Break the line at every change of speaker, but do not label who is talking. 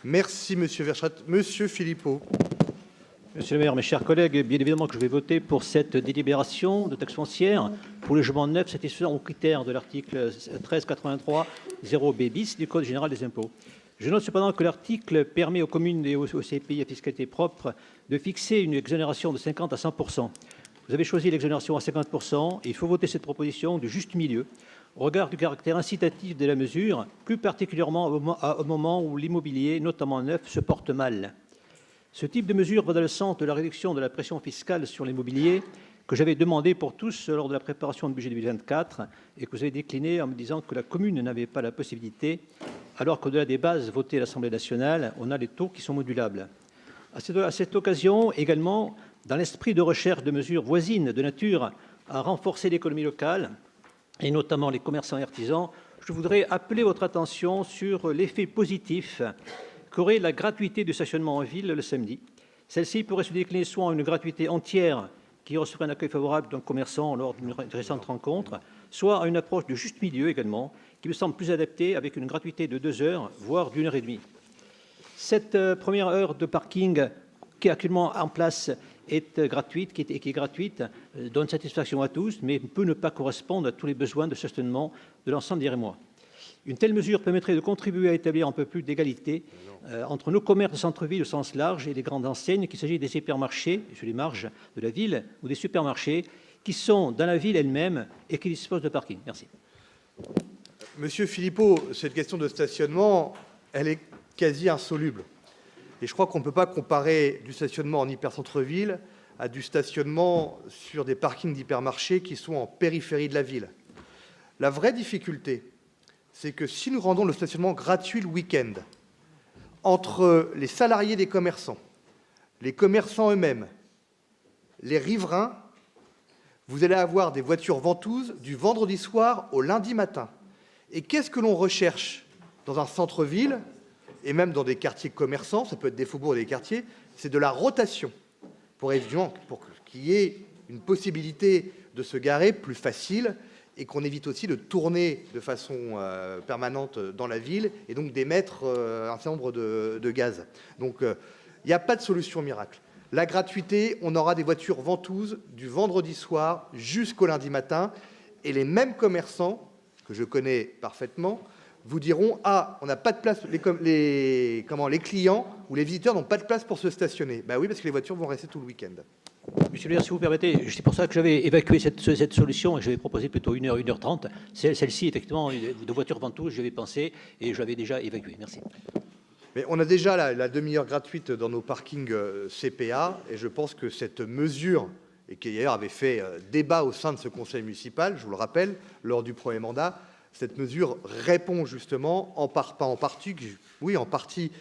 Merci, Monsieur Verschatt. Monsieur Philippot.
Monsieur le maire, mes chers collègues, bien évidemment que je vais voter pour cette délibération de taxe foncière pour les logements neufs satisfaisant aux critères de l'article 1383-0B bis du Code général des impôts. Je note cependant que l'article permet aux communes et aux CPI à fiscalité propre de fixer une exonération de 50 à 100%. Vous avez choisi l'exonération à 50% et il faut voter cette proposition du juste milieu au regard du caractère incitatif de la mesure, plus particulièrement au moment où l'immobilier, notamment neuf, se porte mal. Ce type de mesure va dans le sens de la réduction de la pression fiscale sur l'immobilier que j'avais demandé pour tous lors de la préparation du budget 2024 et que vous avez décliné en me disant que la commune n'avait pas la possibilité, alors qu'au-delà des bases votées à l'Assemblée nationale, on a les taux qui sont modulables. À cette occasion, également, dans l'esprit de recherche de mesures voisines de nature à renforcer l'économie locale, et notamment les commerçants et artisans, je voudrais appeler votre attention sur l'effet positif qu'aurait la gratuité du stationnement en ville le samedi. Celle-ci pourrait se décliner soit en une gratuité entière qui recevrait un accueil favorable d'un commerçant lors d'une récente rencontre, soit à une approche de juste milieu également, qui me semble plus adaptée avec une gratuité de 2 heures, voire d'1 heure et demie. Cette première heure de parking qui est actuellement en place est gratuite, qui est gratuite, donne satisfaction à tous, mais peut ne pas correspondre à tous les besoins de stationnement de l'ensemble des Rémois. Une telle mesure permettrait de contribuer à établir un peu plus d'égalité entre nos commerces de centre-ville au sens large et les grandes enseignes, qu'il s'agisse des hypermarchés sur les marges de la ville ou des supermarchés qui sont dans la ville elle-même et qui disposent de parking. Merci.
Monsieur Philippot, cette question de stationnement, elle est quasi insoluble. Et je crois qu'on ne peut pas comparer du stationnement en hypercentre-ville à du stationnement sur des parkings d'hypermarchés qui sont en périphérie de la ville. La vraie difficulté, c'est que si nous rendons le stationnement gratuit le week-end, entre les salariés des commerçants, les commerçants eux-mêmes, les riverains, vous allez avoir des voitures ventouses du vendredi soir au lundi matin. Et qu'est-ce que l'on recherche dans un centre-ville et même dans des quartiers commerçants, ça peut être des faubourgs et des quartiers, c'est de la rotation pour qu'il y ait une possibilité de se garer plus facile et qu'on évite aussi de tourner de façon permanente dans la ville et donc d'émettre un certain nombre de gaz. Donc, il n'y a pas de solution miracle. La gratuité, on aura des voitures ventouses du vendredi soir jusqu'au lundi matin et les mêmes commerçants, que je connais parfaitement, vous diront « Ah, on n'a pas de place, les clients ou les visiteurs n'ont pas de place pour se stationner. » Ben oui, parce que les voitures vont rester tout le week-end.
Monsieur le maire, si vous permettez, c'est pour ça que j'avais évacué cette solution et j'avais proposé plutôt 1 heure, 1h30. Celle-ci, effectivement, de voitures ventouses, j'y avais pensé et je l'avais déjà évacuée. Merci.
Mais on a déjà la demi-heure gratuite dans nos parkings CPA et je pense que cette mesure, et qui d'ailleurs avait fait débat au sein de ce conseil municipal, je vous le rappelle, lors du premier mandat, cette mesure répond justement, pas en partie, oui, en partie,